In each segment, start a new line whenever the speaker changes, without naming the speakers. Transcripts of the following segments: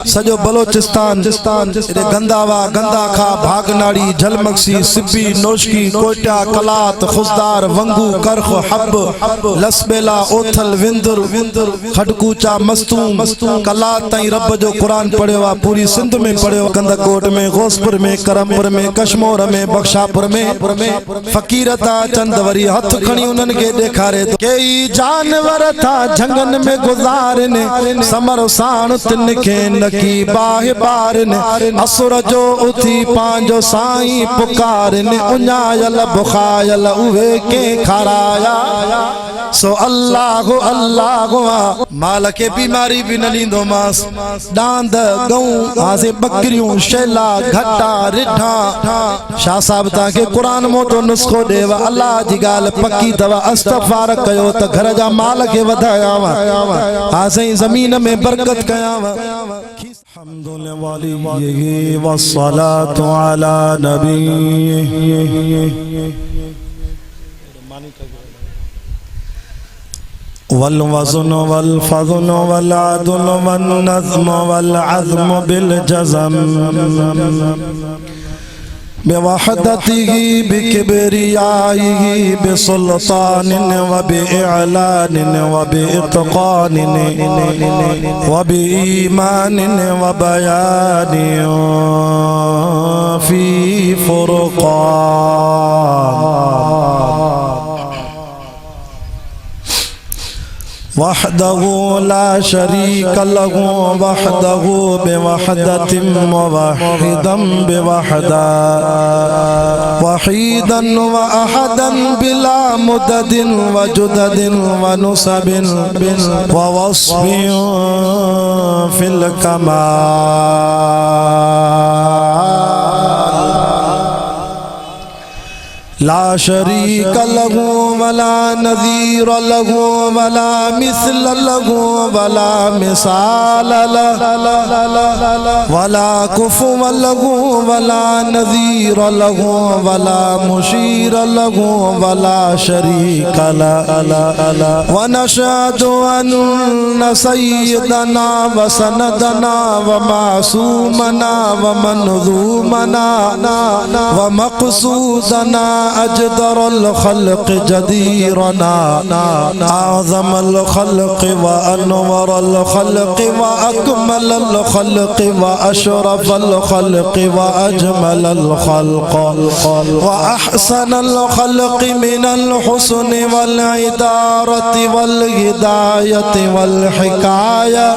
सजो बलोचिस्तान गंदावा गंदा खा भागनाड़ी झलमक्सी सिब्बी नोशकी कोयटा कलात खुशदार वंगू करख हब लसबेला ओथल विंदुर खडकूचा मस्तूम कलात ताई रब जो कुरान पढ़ियो पूरी सिंध में पढ़ियो गंदकोट में गौसपुर में करमपुर में कश्मोर में बख्शापुर में फकीरता चंदवरी हथ खणी उन्हनि के देखारे तो कई जानवर था झंगन में गुजारने समर साण तिन के की बाहे बारने असुर जो उथी पांजो साईं पुकारने उन्यायल बुखायल उहे के खराया सो अल्लाह अल्लाह माल के बीमारी भी न लींदो मास डांद गऊ आसे बकरियों शेला घटा रिठा शाह साहब ताके कुरान मोटो नुस्खो देवा अल्लाह जी गाल पक्की दवा अस्तगफार कयो त घर जा माल के वधाया वा आसे जमीन में बरकत कया वा हम्दुलिल्लाहि वस्सलातु अला नबी वल वज़न वल फज़ल वल अदल वन नज़्म वल अज़्म बिल जज़म बिवहदतिही बिकिब्रियाइही बिसुल्तानिन व बिइलानिन व बिइत्क़ानिन व बिईमानिन व बयानिन फी फुरक़ान वहदहु ला शरीक लहु वहदहु बिवहदतिन मुवहिदन बिवहदा वहीदन व अहदन बिला मुददिन व जुददिन व नुसबिन व वस्फिन फिल कमाल ला शरीक लहु वला नज़ीर लहु वला मिस्ल लहु वला मिसाल वला कुफुव लहु वला नज़ीर लहु वला मुशीर लहु वला शरीक लहु व नशहदु अन्न सय्यदना व सनदना व मासूमना व मनज़ूमना व मक़सूदना अजदर खल्क जदीरना आज़म खल्क व अनवर खल्क व अकमल खल्क व अशरफ खल्क व अजमल खल्क व अहसन खल्क मिन हुस्न वल इदारत वल हिदायत वल हिकाया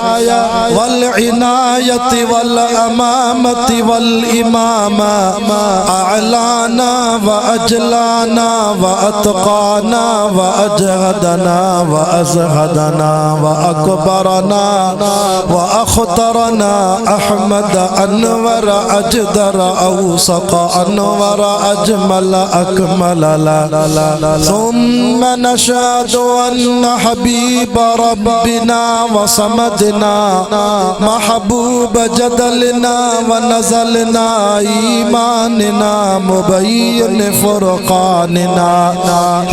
वल इनायत वल अमामत वल इमामा अलाना व अजलाना व अतकाना व अजहदना व अजहदना व अकबरना व अख्तरना अहमद अनवर अजदर औसक अनवर अजमल अकमल सुम्मा नशहदु अन्न हबीब रब्बिना व समदना महबूब जदलना व नज़लना ईमानना मुबय्यिन फुरक़ानना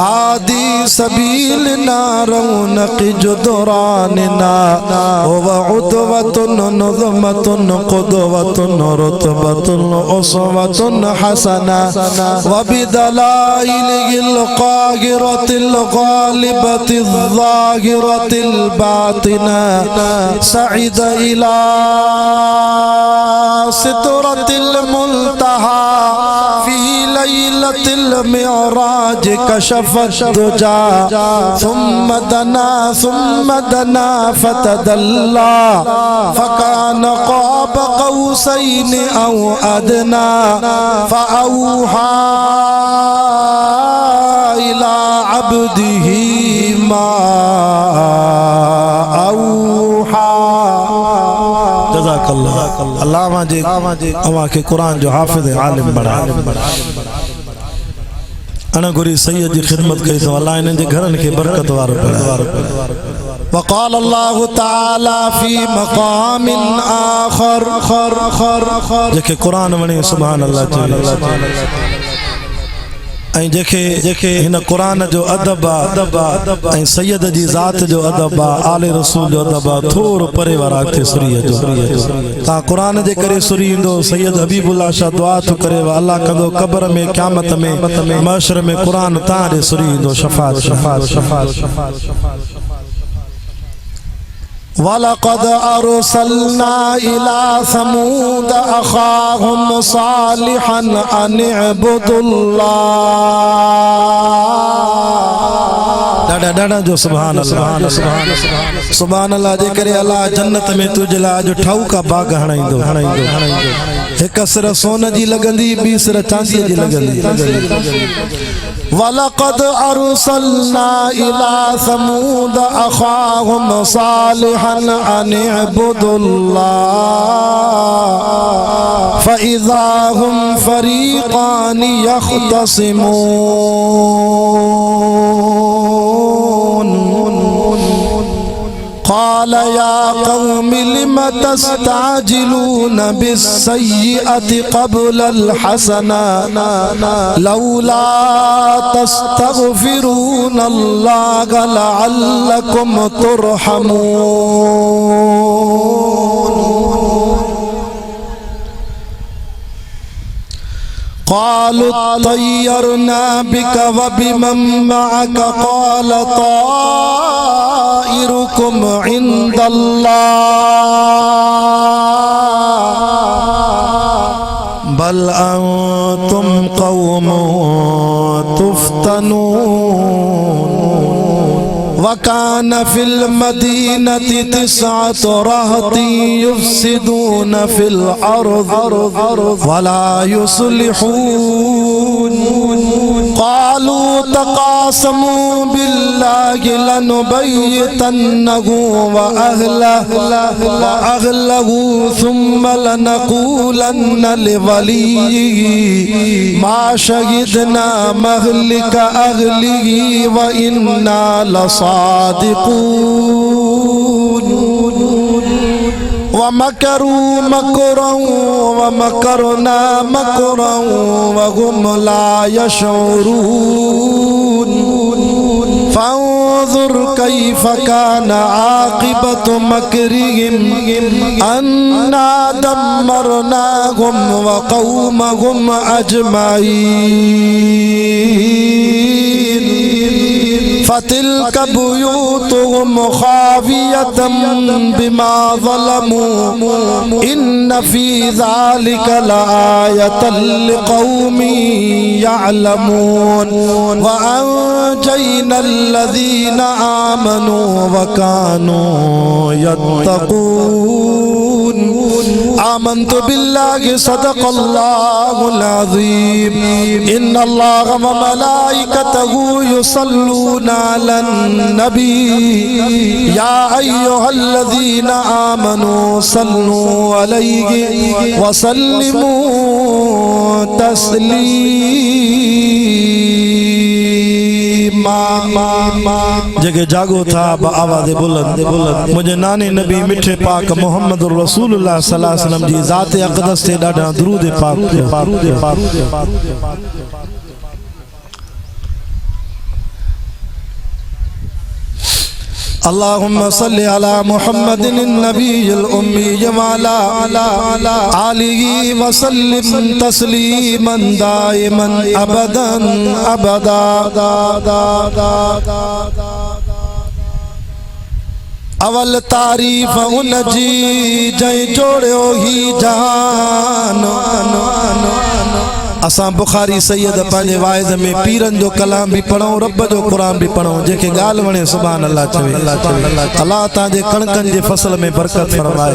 हादी सबीलना रौनक जुदरानना व उदवतुन नुज़मतुन क़ुदवतुन रुतबतुन उसवतुन हसना व बिदलाइलिल क़ाहिरतिल ग़ालिबतिल ज़ाहिरतिल बातिना सईद इला सितरतिल मुल्तहा फी लैलतिल मिअराज कशफत दुजा सुम्मा दना फतदल्ला फकान क़ाब क़ौसैन औ अदना फ़अौहा इला अब्दिही मा औहा। जज़ाकल्लाह अल्लाह माजे अवा के कुरान जो हाफिज़ आलिम बड़ा अना गुरी सैयद जी खिदमत कई तो अल्लाह इन्हनि जे घरनि खे बरकत वारो वक़ाल अल्लाहु तआला फी मक़ामिन आख़र जेके कुरान वणे सुभान अल्लाह जेके हिन कुरान जो अदब आ सैयद जी ज़ात जो अदब आ आले रसूल जो अदब आ थोरो परे वारा थे सुरीय जो ता कुरान जे करे सुरी इंदो सैयद हबीबुल्लाह शाह दुआ तो करे अल्लाह कंदो कब्र में क़यामत में महशर में कुरान ता दे सुरी इंदो शफाअत वलक़द अरसलना इला समूद अख़ाहुम सालिहन अन इब्दुल्लाह डाडा जो सुभान अल्लाह जे करे अल्लाह जन्नत में तुझे ला जो ठाऊ का बाग हणाइंदो एक सिर सोन जी लगंदी बी सिर चांदी जी लगंदी वलक़द अरसलना इला समूद अख़ाहुम सालिहन अन इब्दुल्लाह फ़इज़ा हुम फ़रीक़ान यख़्तसिमून क़ाल या क़ौमि लिम तस्ताजिलून बिस्सय्यअति क़ब्लल हसना लौला तस्तग़फिरून अल्लाह लअल्लकुम तुरहमून क़ालू तय्यरना बिक व बिमन मअक क़ाल ताइरुकुम इंदल्लाह बल अंतुम क़ौमुन तुफ़्तनून वकान फिल मदीनति तिस्अतु रहति युफ़्सिदून फिल अर्ज़ वला युस्लिहून क़ालू तक़ासमू बिल्लाहि लनुबय्यितन्नहु व अहलहु सुम्मा लनक़ूलन्न लिवलिय्यिहि मा शहिदना महलिक अहलिहि व इन्ना लसादिक़ून वमकरू मकरन वमकरना मकरन वहुम ला यशऊरून फंजुर कैफ कान आक़िबतु मकरिहिम अन्ना दम्मरनाहुम व क़ौमहुम अजमईन फतिल्क बुयूतुहुम खावियतम बिमा ज़लमू इन्न फी ज़ालिका लआयतन लिक़ौमिन यअलमून व अन्जयनल्लज़ीना आमनू व कानू यत्तक़ून आमन्तु बिल्लाहि सदक़ल्लाहुल अज़ीम इन्नल्लाह व मलाइकतहु युसल्लूना अलन नबी या अय्युहल्लज़ीना आमनू सल्लू अलैहि व सल्लिमू तस्लीमा जगे जागो था आवाज़ बुलंद मुझे नानी नबी मिठे पाक मोहम्मद रसूलुल्लाह सल्लल्लाहु अलैहि वसल्लम जी ज़ात अक़दस ते ॾाढा दुरूद पाक अल्लाहुम्मा सल्लि अला मुहम्मदिन नबिय्यिल उम्मी व अला आलिहि व सल्लिम तस्लीमन दाइमन अबदन अबदा अवल तारीफ उन जी जै जोड़ियो ही जान असां बुखारी सैयद पंहिंजे वाइज़ में पीरन जो कलाम भी पढ़ूं रब जो कुरान भी पढ़ूं जेके ॻाल्हि वणे सुभान अल्लाह चवे अल्लाह तव्हांजे कणकनि जे फसल में बरकत फरमाए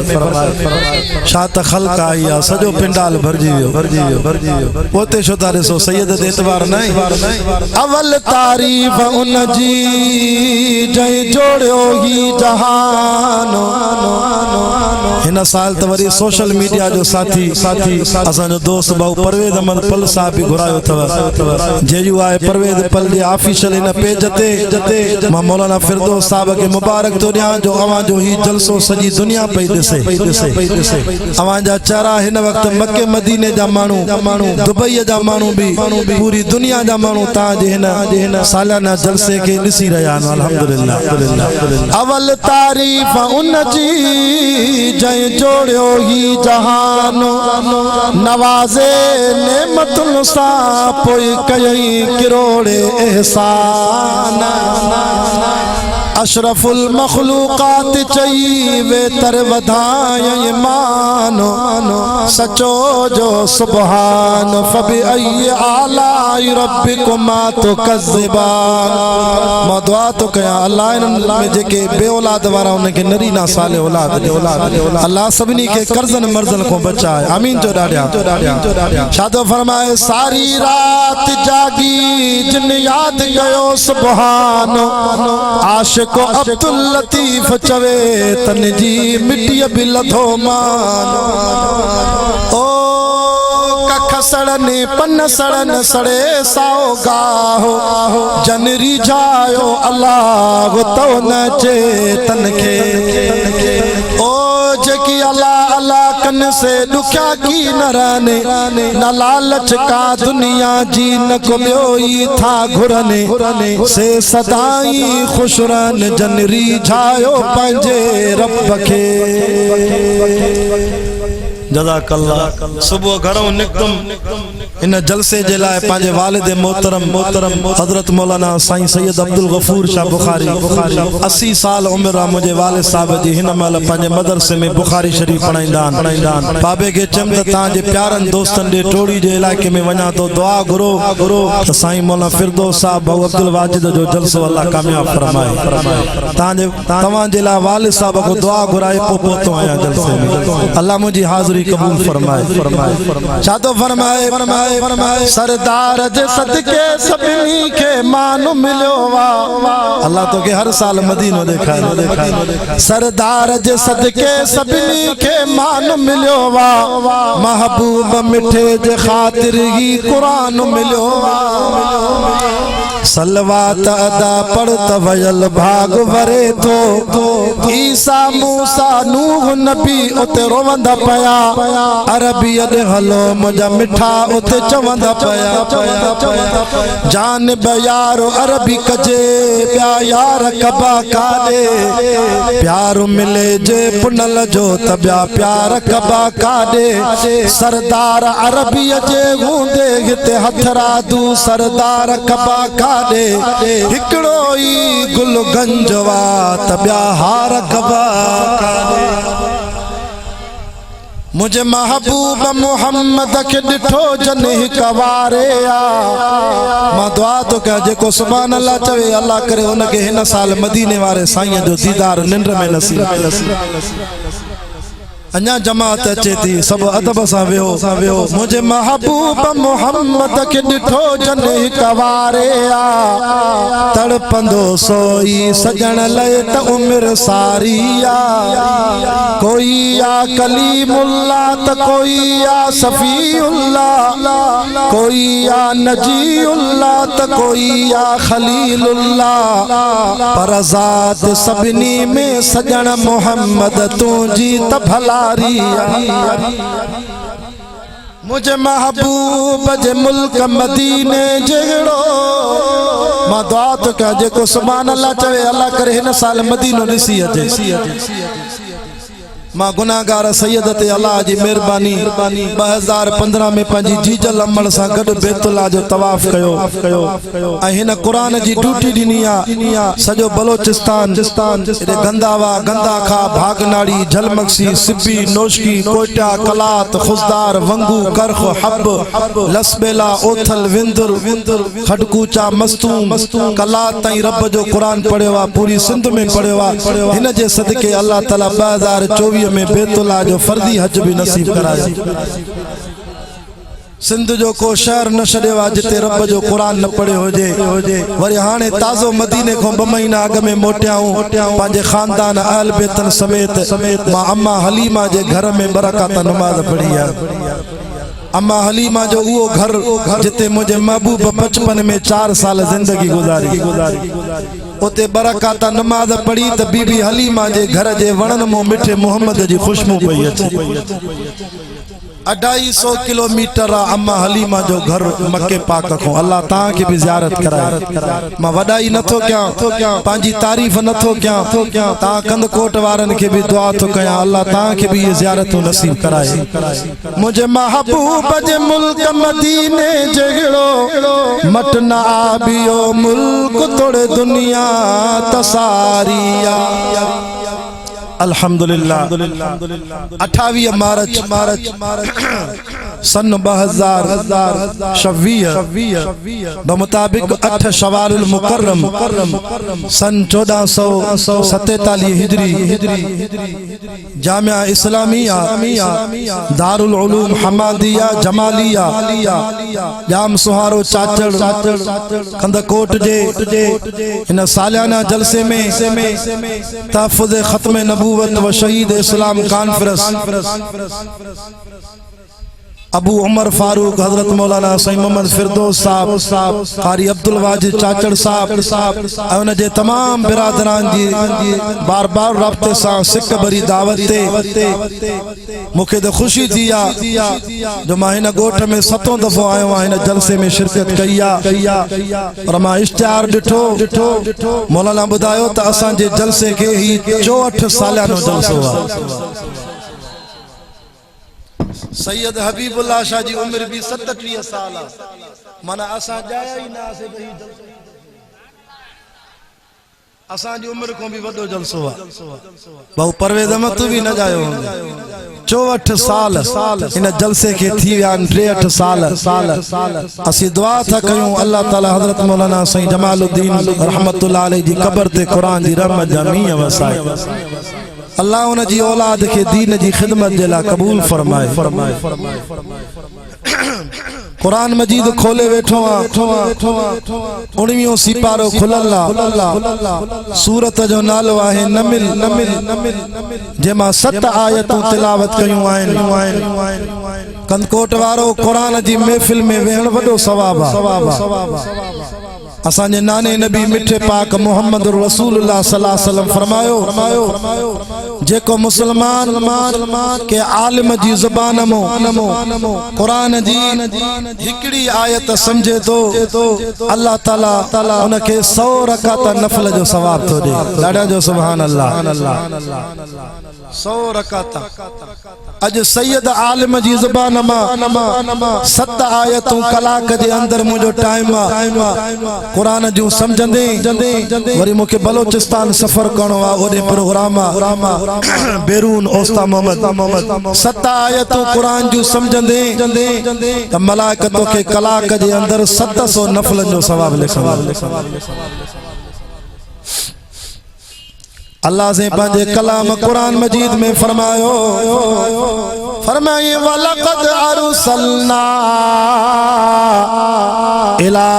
छा त ख़ल्क़ आई आहे सॼो पिंडाल भरिजी वियो पोते छो था ॾिसो सैयद ते एतबार न अवल तारीफ़ उन जी जै जोड़ियो ही जहान हिन साल त वरी सोशल मीडिया जो साथी असांजो दोस्त भाऊ परवेज़ अहमद पल साहब भी घुरायो थव जेजू आए परवेज पल जे ऑफिशियल इन पेज ते मां मौलाना फिरदौस साहब के मुबारक तो दियां जो अवां जो ही जलसो सजी दुनिया पई दिसे अवां जा चेहरा हिन वक्त मक्के मदीने जा मानू दुबई जा मानू भी पूरी दुनिया जा मानू ता जे हिन सालाना जलसे के ॾिसी रहिया आहिनि अल्हम्दुलिल्लाह अवल तारीफ़ उन जी जंहिं जोड़ियो ही जहान नवाज़े नेमतुन सां पोइ कयई किरोड़े एहसान अशरफुल मखलूकात चई वे तर वधाय मानो सचो जो सुबहान फबि अय्य आलाई रब्बिकुमा तुकज़्ज़िबान मां दुआ तो कया अल्लाह इन में जेके बे औलाद वारा उनके नरी ना साले औलाद अल्लाह सभिनी के कर्जन मर्जन को बचाए आमीन जो डाडिया शादो फरमाए सारी रात जागी जिन याद कयो सुबहान आशिक को अब्दुल लतीफ चवे तन जी मिट्टी भी लथो मान ओ कख सड़ने पन सड़न सड़े साओ गाहो जनरी जायो अल्लाह तो न चेतन के ओ जेकी अल्लाह अल्लाह कन से दुखिया की न रहने न लालच का दुनिया जी न को ब्योई था घुरने से सदाई खुश रहन जनरी जायो पंजे रब के जज़ाकल्लाह सुबह घरों निकतम इन जलसे जे लाए पांजे वालिद मोहतरम हजरत मौलाना साईं सैयद अब्दुल गफूर शाह बुखारी 80 साल उम्र मुझे वालिद साहब जी हिन महल पांजे मदरसे में बुखारी शरीफ पढ़ाईंदान बाबे के चमद तांजे प्यारन दोस्तन दे टोड़ी जे इलाके में वना तो दुआ गुरो साईं मौलाना फिरदौस साहब भाऊ अब्दुल वाजिद जो जलसो अल्लाह कामयाब फरमाए तांजे तवां जे ला वालिद साहब को दुआ घुराए पोतो आया जलसे में अल्लाह मुझी हाजिरी कबूल फरमाए शादो फरमाए सरदार जे सदके सभिनी के मान मिलो वा अल्लाह तो के हर साल मदीनो देखा सरदार जे सदके सभिनी के मान मिलो वा महबूब मिठे जे खातिर ही कुरान मिलो वा सलवात अदा पढ़त वयल भाग वरे तो ईसा मूसा नूह नबी उते रोवंदा पया अरबी अद हलो मुझा मिठा उते चवंदा पया जान बयारो अरबी कजे प्या यार कबा कादे प्यार मिले जे पुनल जो तब्या प्यार कबा कादे सरदार अरबी जे हूंदे हिते हथरा दू सरदार कबा हिकड़ो ई गुल गंजवा तब्या हार कबा मुझे महबूब मोहम्मद के डिठो जन कवारे मां दुआ तो कह जेको सुभान अल्लाह चवे अल्लाह करे उनके हिन साल मदीने वारे साईं जो दीदार निंड में नसीब अन्या जमात अचे थी सब अदब सा वेहो मुझे महबूब मोहम्मद के डिठो जन कवारे तड़पंदो सोई सजन लय त उम्र सारी कोई या कलीमुल्ला त कोई या सफीउल्ला कोई या नजीउल्ला त कोई या खलीलुल्ला पर ज़ात सभिनी में सजन मोहम्मद तुझी त भला मुझे महबूब जे मुल्क मदीने जहिड़ो मां दुआ तो कह जेको सुभान अल्लाह चवे अल्लाह करे हिन साल मदीनो ॾिसी अचे मां गुनाहगार सैयद ते अल्लाह जी मेहरबानी 2015 में पंजी जीजल अमल सा गड बैतुल्लाह जो तवाफ कयो ऐं हिन कुरान जी ड्यूटी ॾिनी आ सॼो बलोचिस्तान एॾे गंदावा गंदाखा भागनाड़ी झलमक्सी सिब्बी नोशकी कोयटा कलात खुजदार वंगू करख हब लसबेला ओथल विंदुर खडकूचा मस्तूम कलात ताईं रब जो कुरान पढ़ियो आ पूरी सिंध में पढ़ियो आ हिन जे सदके अल्लाह ताला 2024 में बैतुल्लाह जो फर्दी हज भी नसीब कराया सिंध जो को शहर न छड़ियो जिते रब जो कुरान न पढ़ियो होजे वरी हाने ताज़ो मदीने को 2 महीना अग में मोटियाऊं पांजे खानदान अहल बेतन समेत मां अम्मा हलीमा जे घर में बरकत नमाज पढ़ी है अम्मा हलीमा जो वो घर जिते मुझे महबूब बचपन में 4 साल जिंदगी गुजारी उते बरकाता नमाज पढ़ी त बीबी हलीमा जे घर जे वणन मो मिठे मोहम्मद जी खुशबू पई अचे। 250 किलोमीटर अम्मा हलीमा जो घर मक्के पाक को। अल्लाह तां के भी ज़ियारत कराए। मां वडाई नथो क्या पांजी तारीफ नथो क्या तां कंदकोट वारन के भी दुआ तो कया अल्लाह तां के भी ये ज़ियारत नसीब कराए। मुझे महबूब जे मुल्क मदीने जगड़ो मटना आबियो मुल्क तोड़े दुनिया तसारिया। अल्हम्दुलिल्लाह 28 मार्च सन 2026 बमुताबिक 8 शवाल मुकर्रम सन 1447 हिजरी जामिया इस्लामिया दारुल उलूम हमादिया जमालिया जाम सुहारो चाचड़ कंदकोट जे इन सालियाना जलसे में तहफ़्फ़ुज़ ख़त्म नबूवत व शहीद इस्लाम कॉन्फ्रेंस अबू उमर फारूक हजरत मौलाना सईद मोहम्मद फिरदौस साहब कारी अब्दुल वाजिद चाचड़ साहब उन जे तमाम बिरादरान जी बार बार राब्ते सा सिक भरी दावत ते मुखे तो खुशी थी जो मां इन गोठ में 7 दफो आयो आ इन जलसे में शिरकत कईया और मां इश्तिहार डिठो मौलाना बुधायो त असा जे जलसे के ही 64 सालानो जलसो आ। सैयद हबीबुल्लाह शाह जी उम्र भी 37 साल माना असा जाया ही ना से भई असा जी उम्र को भी वडो जलसो आ। बहु परवेज अहमद भी न जायो 64 साल इन जलसे के थी व्यान 63 साल असी दुआ था कयूं अल्लाह ताला हजरत मौलाना सईद जमालुद्दीन रहमतुल्लाह अलैहि जी कब्र ते कुरान दी रहमत जामी वसाए। अल्लाह उन जी औलाद के दीन जी खिदमत जे ला कबूल फरमाए। कुरान मजीद खोले वेठो 19 सिपारो खुलल्ला सूरत जो नालो आहे नमिल जेमा 7 आयतूं तिलावत कयूं आहिनि। कंदकोट वारो कुरान जी महफिल में वेहण वडो सवाब आ। असांजे नाने नबी मिठे पाक मोहम्मद रसूलुल्लाह सल्लल्लाहु अलैहि वसल्लम फरमायो जेको मुसलमान के आलिम जी ज़ुबान मो कुरान जी हिकड़ी आयत समझे तो अल्लाह ताला उनके 100 रकात नफल जो सवाब तो दे। लाडा जो सुभान अल्लाह 100 रकात अज सैयद आलिम जी ज़ुबान मा 7 आयतूं कलाक जे अंदर मुझो टाइम कुरान जो समझंदे वरी मुके बलोचिस्तान सफर करणो आ ओदे प्रोग्राम बेरून ओस्ता मोहम्मद 7 आयतूं कुरान जो समझंदे त मलाइकतो के कलाक जे अंदर 700 नफल जो सवाब लिखंदा। अल्लाह से पंजे कलाम कुरान मजीद में फरमाए वलक़द अरसलना इला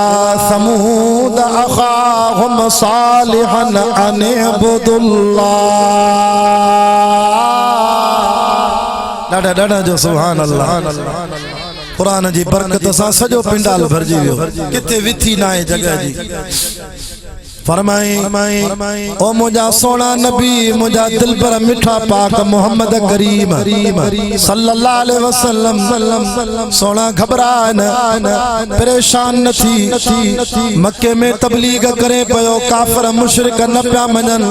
समूद अख़ाहुम सालिहन अन इब्दुल्लाह। डाडा जो सुभान अल्लाह। कुरान जी बरकत सा सजो पिंडाल भरजी वियो किथे विथी ना है जगह जी। फरमाए ओ मुझा सोना नबी मुझा दिल पर मिठा पाक मोहम्मद करीम सल्लल्लाहु अलैहि वसल्लम सोना घबरा न परेशान न थी। मक्के में तबलीग करे पयो काफर मुशरिक न पिया मनन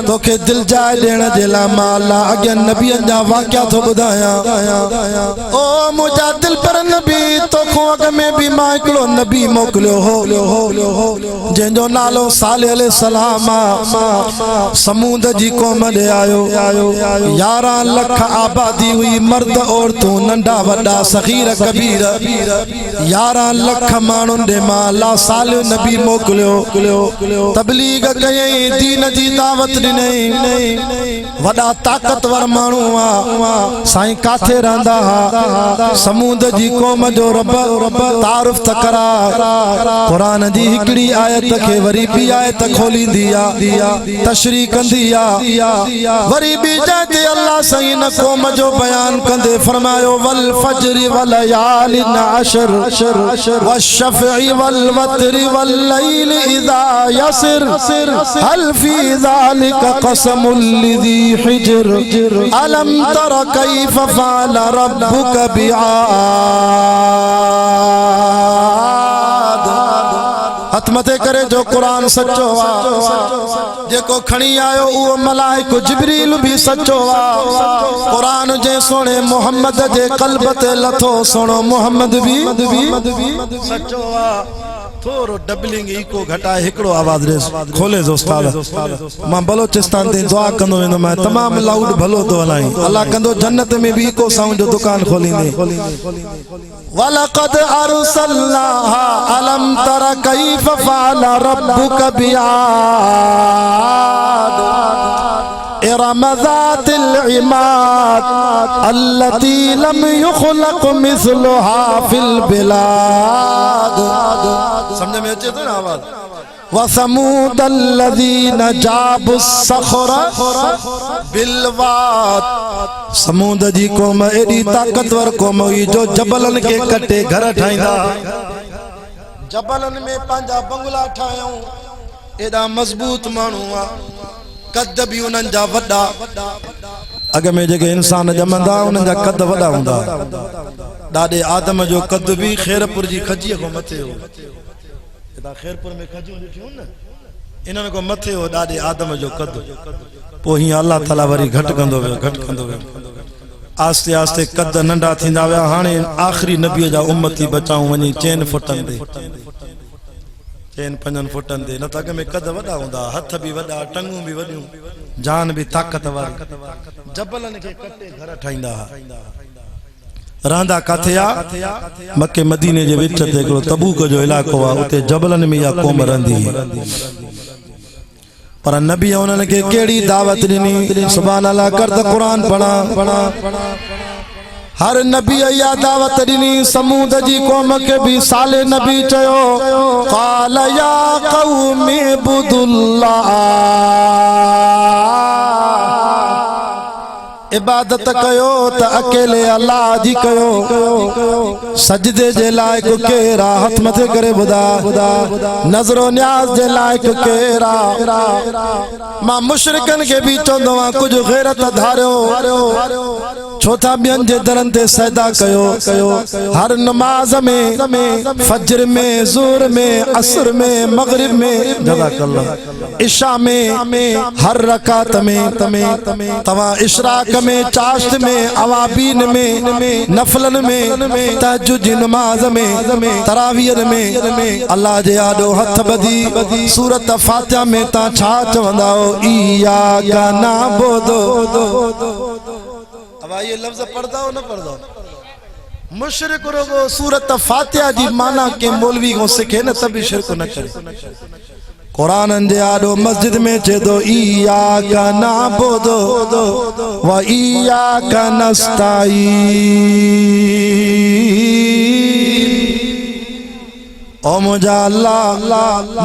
तोखे दिल जाए देण जे ला मां अल्लाह अगे नबियन जा वाक़या तो बुधाया। ओ मुझा दिल पर नबी तोखो अग में भी मां एकलो नबी मोकलियो हो जंजो नालो साले अलैहिस्सलाम समूद जी कौम दे आयो। 11 लाख आबादी हुई मर्द औरतों नंढा वड्डा सगीर कबीर 11 लाख मानुन दे मां अल्लाह साल नबी मोकलियो तबलीग कयई दीन जी दावत दिनई। वडा ताकतवर मानू आ साईं काथे रहंदा हा समूद जी कौम जो रब तारुफ तकरा कुरान जी हिकड़ी आयत के वरी बी आए त खोली दिया तशरी कंदिया वरी बी जाते अल्लाह सही न क़ौम जो बयान कंदे फरमायो वल फज्र वल यालिन अशर वश्शफ़ई वल वत्री वल लैल इज़ा यसिर हल फी ज़ालिका क़समुल लिज़ी हिज्र अलम तर कैफ़ फ़अल रब्बुका बिआद। हथमते करे जो कुरान सच्चो आ जेको खणी आयो वो मलाइक जिब्रील भी सच्चो आ। कुरान जे सोने मोहम्मद जे कल्ब ते लथो सोनो मोहम्मद भी सच्चो आ। थोरो डबलिंग इको घटाए हिकड़ो आवाज रे खोले जो उस्ताद मां बलोचिस्तान ते दुआ कंदो वेंदो मैं तमाम लाउड भलो तो हलाई अल्लाह कंदो जन्नत में भी इको साउंड जो दुकान खोलींदे वलक़द अरसलना अलम तर कैफ़ फ़अल रब्बुका बिआद इरम ज़ातिल इमाद अल्लती लम युख़लक़ मिस्लुहा फिल बिलाद। समझ में अचे तो ना आवाज वसमूद अल्लज़ीना जाबुस सख़रा बिलवाद। समूद जी कौम एडी ताकतवर कौम हुई जो जबलन के कटे घर ठाईंदा जबलन में पंजा बंगला ठायूं एडा मजबूत मानू आ कद भी उनन जा वडा अगे में जेके इंसान जमंदा उनन जा कद वडा हुंदा दादे आदम जो कद भी खैरपुर जी खजी को मथे हो एदा खैरपुर में खजी ॾिठियूं न इनन को मथे हो दादे आदम जो कद पो ही अल्लाह ताला वरी घट कंदो वे आस्ते आस्ते कद नंढा थींदा विया हाणे आखिरी नबी जा उम्मती बचाऊं वनी चैन फुटन दे चैन 5 फुटन दे न त अग में कद वडा हुंदा हथ भी वडा टंगू भी वडियूं जान भी ताकतवर जबलन के कटे घर ठाईंदा रांदा काथे आ मक्के मदीने जे विच ते हिकड़ो तबूक जो इलाको आ उते जबलन में या कौम रहंदी पर नबी उन्हनि के केड़ी दावत ॾिनी सुभान अल्लाह कर त कुरान पढ़ा हर नबी या दावत ॾिनी समूद जी कौम के भी साले नबी चयो क़ाल या क़ौमी बुदुल्लाह इबादत कयो त अकेले अल्लाह जी कयो सजदे जे लायक केरा हथ मथे करे बुधा नजरो न्याज जे लायक केरा मां मुशरिकन के भी चोंदो आ कुछ गैरत धारियो छो था बियन जे दरन ते सजदा कयो हर नमाज में फजर में ज़ोर में असर में मगरिब में जज़ाकल्लाह इशा में हर रकात में तवा इशराक में चाश्त में अवाबीन में नफलन में तहज्जुद जी नमाज में तरावीह में अल्लाह जे आडो हथ बधी सूरत फातिहा में ता छा चवंदा हो इय्याका नअबुदु अब ये लफ्ज पढ़दा हो न पढ़दा मुशरिक रोगो सूरत फातिहा जी माना के मौलवी को सिखे न तभी शिरक न करे कुरान जे आडो मस्जिद में चे दो इय्याका नअबुदु व इय्याका नस्तईन ओ मुझा अल्लाह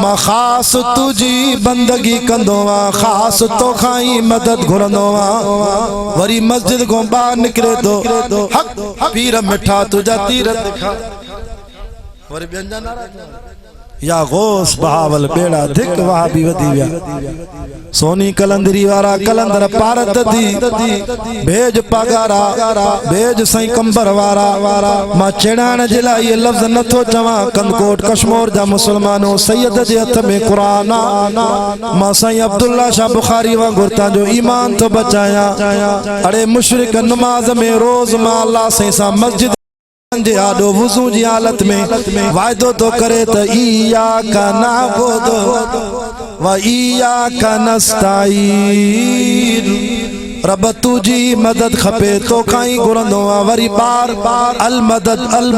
मां खास तुझी बंदगी कंदो आ खास तो खाई मदद घुरंदो आ वरी मस्जिद को बाहर निकरे तो हक पीर मिठा तुझा तीर दिखा वरी व्यंजन नाराज या गौस बहावल बेड़ा धिक वहा भी वधी विया सोनी कलंदरी वारा कलंदर पारत दी भेज पगारा भेज सई कंबर वारा मां चेड़ाण जे लाइ ये लफ्ज नथो चवा कंदकोट कश्मीर जा मुसलमानो सैयद जे हथ में कुरान मां सई अब्दुल्ला शाह बुखारी वांगुर ता जो ईमान तो बचाया अरे मुशरिक नमाज में रोज मां अल्लाह से सा मस्जिद जे आडो वुजू जी हालत में वायदो तो करे त इय्याका नअबुदु व इय्याका नस्तईन रब तुझी मदद खपे तो खाई घुरंदो आ वरी बार अल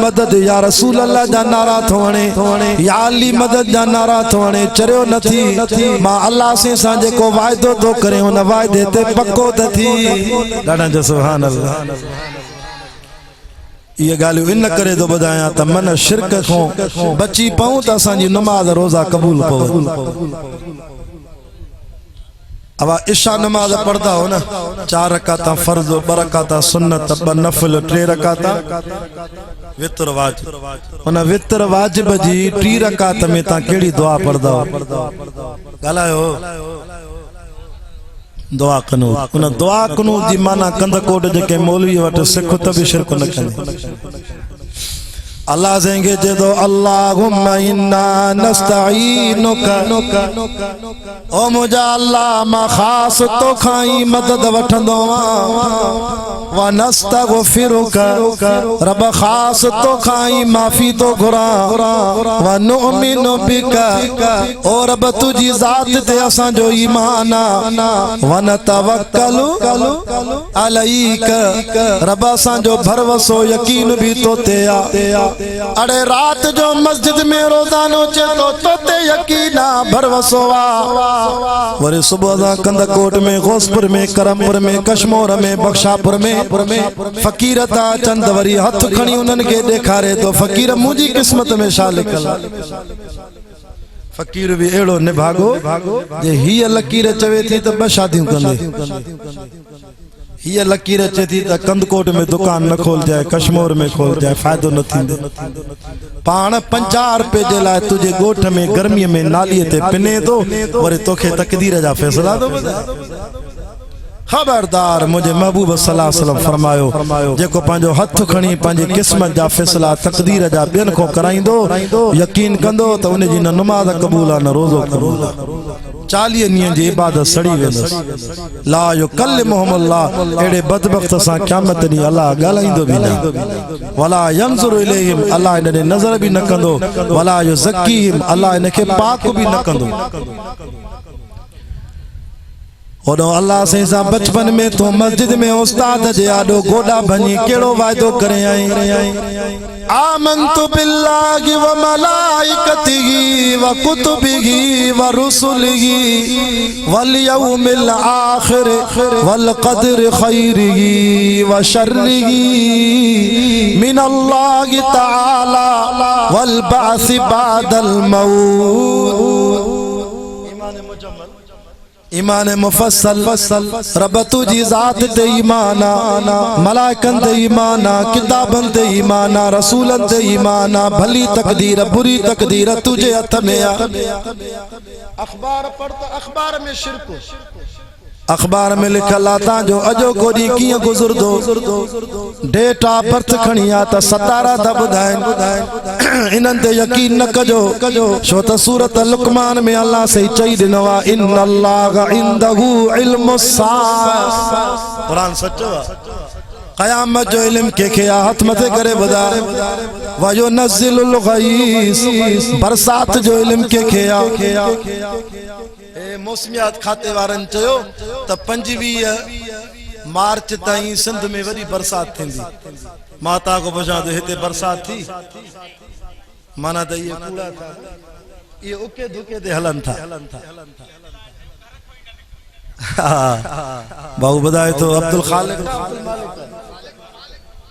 मदद या रसूल अल्लाह जा नारा थोणे या अली मदद जा नारा थोणे चरियो नथी मां अल्लाह से सा जेको वायदो तो करे उन वायदे ते पक्को त थी ॾाढा जो सुभान अल्लाह ये गालियों इन करे तो ॿुधायां त मन शिरक को बची पाऊं त असांजी नमाज रोज़ा कबूल पवे। अब इशा नमाज पढ़ता हो ना, 4 रकाता फर्ज, 2 रकाता सुन्नत, 2 नफल, 3 रकाता वितर वाजिब। उन वितर वाजिब जी 3 रकात में ता केड़ी दुआ पढ़दा हो? गालायो दुआ कनूत। उन दुआ कनूत जी माना कंद कोट जेके मौलवी वट सिख त भी शिरक न कनि। अल्लाह सेंगे जेदो अल्लाहुम्मा इन्ना नस्तईनुका, ओ मुझा अल्लाह मां खास तो खाई मदद वठंदो व नस्तगफिरुका, रब खास तो खाई माफी तो घुरा व नुमिनु बिका, ओ रब तुझी जात ते असां जो ईमान व नतवक्कलु अलैका, रब असां जो भरवसो यकीन भी तो ते आ। अरे रात जो मस्जिद में रोजानो चलो तो ते यकीना भरवसो आ। वरे सुबह दा कंदकोट में, गौसपुर में, करमपुर में, कश्मोर में, बख्शापुर में फकीर ता चंद वरी हथ खणी उन्हन के देखारे तो फकीर मुझी किस्मत में शा लिखल। फकीर भी एड़ो निभागो जे ही लकीर चवे थी तो 2 शादियों कंदे। ये लकीर अचे थी त कंदकोट में दुकान न खोल जाए, कश्मीर में खोल जाए, फायदो न थींदो। पाण 50 रुपए जे लाए तुझे गोठ में गर्मी में नाली ते पिने तो वरे तोखे तकदीर जा फैसला दो। खबरदार, मुझे महबूब सल्लल्लाहु अलैहि वसल्लम फरमायो जेको पांजो हथ खणी पांजी किस्मत जा फैसला तकदीर जा बेन को कराइंदो, यकीन कंदो त उन जी न नमाज कबूल आ न रोजो कबूल आ। 40 ॾींहं जी इबादत सड़ी वेंदस। ला युकल्लिमुहुमुल्लाह, एड़े बदबख्त सां क़यामत ॾींहुं अल्लाह ॻाल्हाईंदो भी न। वला यंज़ुरु इलैहिम, अल्लाह इन्हनि नज़र भी न कंदो। वला युज़क्कीहिम, अल्लाह इनखे पाक भी न कंदो। ओडो अल्लाह से सा बचपन में तो मस्जिद में उस्ताद जे आडो गोडा भनी केड़ो वायदो करे आई? आमन्तु बिल्लाहि व मलाइकतिही व कुतुबिही व रुसुलिही वल यौमिल आखिर वल क़द्र खैरिही व शर्रिही मिनल्लाहि तआला वल बास बादल मौत। ईमान मुफस्सल, रब तुझी जात ते ईमान आ, मलाइकन ते ईमान आ, किताबन ते ईमान आ, रसूलन ते ईमान आ। भली तकदीर बुरी तकदीर तुझे हथ में आ। अखबार पढ़ता, अखबार में शिरक, अखबार में लिखल आता जो अजो को डी किया गुजरदो, डेट ऑफ बर्थ खणी आ त 17 दा बुधाइन। इनन ते यकीन न कजो छो त सूरत लुकमान में अल्लाह से चई दिनो आ इन्नल्लाह इंदहु इल्मुस साअ। कुरान सच्चो आ। क़यामत जो इल्म के हाथ मथे करे बुधाए। व युनज़िलुल गईस, बरसात जो इल्म के आ। मौसमियात खाते वारन चयो त 25 मार्च ताईं सिंध में वरी बरसात थींदी। माता को पुछा तो हिते बरसात थी? माना त ये कूड़ा था, ये उके धुके ते हलन था। बाबू बताए तो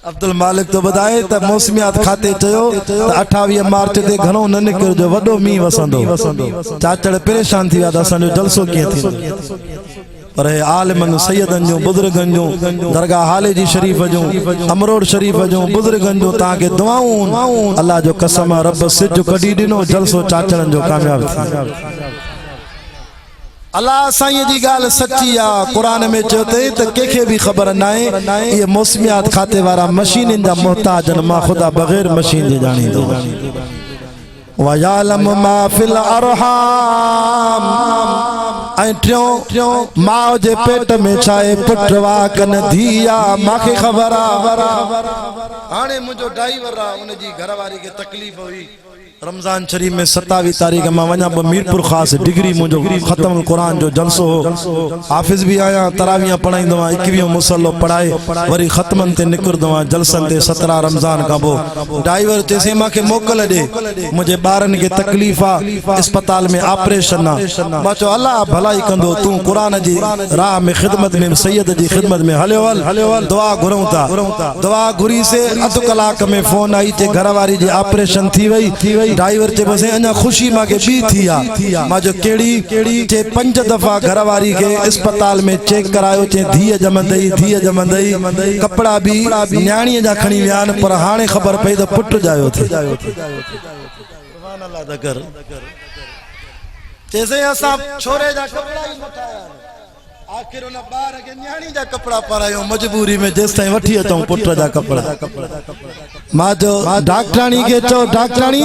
अब्दुल मालिक तो बताए त मौसमियात खाते चयो त 28 मार्च ते घणो न निकिर जो वडो मींह वसंदो। चाचड़ परेशान थी विया त असांजो जलसो कीअं थींदो। पर आलिमन सैयदन जो, बुजुर्गन जो, दरगाह हाले जी शरीफ जो, अमरोड शरीफ जो, बुजुर्गन जो ताके दुआऊं, अल्लाह जो कसम रब सिज कढी दिनो, जलसो चाचड़न जो कामयाब थी। अल्लाह साईं जी गाल सच्ची आ। कुरान में चोते त केखे भी खबर नाए ये मौसमियात खाते वारा मशीन जा मोहताजन, मां खुदा बगैर मशीन जे जानी दो। व यालम मा फिल अरहाम, ऐं टियों मां जे पेट में छाए पुटवा कन धिया माखे खबर आ। हाणे मुंहिंजो ड्राइवर आ, उन जी घरवारी के तकलीफ हुई, रमजान शरीफ में 27 तारीख मां वना मीरपुर खास डिग्री मुझो खत्म कुरान जो जलसो हो हाफिज भी आया तरावियां पढ़ाईंदो 21 मुसल्लो पढ़ाए वरी खत्मन ते निकरदो जलसन ते 17 रमजान का बो ड्राइवर चेसे मां के मोकल दे मुझे बारन के तकलीफ आ अस्पताल में ऑपरेशन आ मां चो अल्लाह भलाई कंदो तू कुरान जी राह में खिदमत में सैयद जी खिदमत में हले वल दुआ घुरऊं ता दुआ घुरी से अध कलाक में फोन आई ते घरवारी जी ऑपरेशन थी वई ड्राइवर चे बसे अना खुशी मां के बी थी आ मां जो केड़ी चे 5 दफा घरवारी के अस्पताल में चेक करायो चे धीअ जमंदई कपड़ा भी न्याणी जा खणी वियान पर हाणे खबर पई तो पुट जायो थे सुभान अल्लाह दकर जैसे असा छोरे जा कपड़ा ही मटाया आखिर उन बार के न्याणी जा कपड़ा पारायो मजबूरी में जेस ताई वठी अचो पुट जा कपड़ा मां जो डॉक्टरानी के चो डॉक्टरानी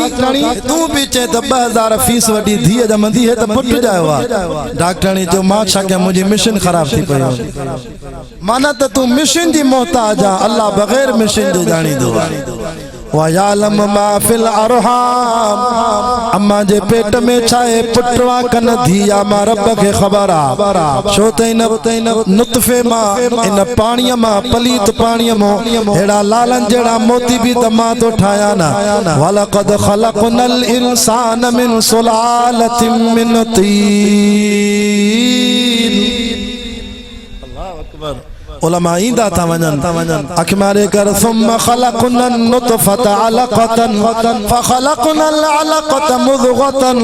तू भी चे त 2000 फीस वडी धीअ जमंदी है त पुट जायो आ डॉक्टरानी जो मां छा के मुजी मिशन खराब थी पयो माना त तू मिशन जी मोहताज आ अल्लाह बगैर मिशन जे जानी दो वयालम मा फिल अरहाम अम्मा जे पेट में छाए पुटवा कन धिया मा रब के खबर आ छो तैन नुतफे मा इन पानी मा पलीत पानी मो हेड़ा लालन जेड़ा मोती भी तमा तो ठाया ना वलकद खलकनल इंसान मिन सुलालतिन मिन तीन अल्लाह अकबर उलमा इंदा था वजन अखमारे कर सुम्मा खलकनन नुतफता अलक़तन फखलकनल अलक़ता मुज़ग़तन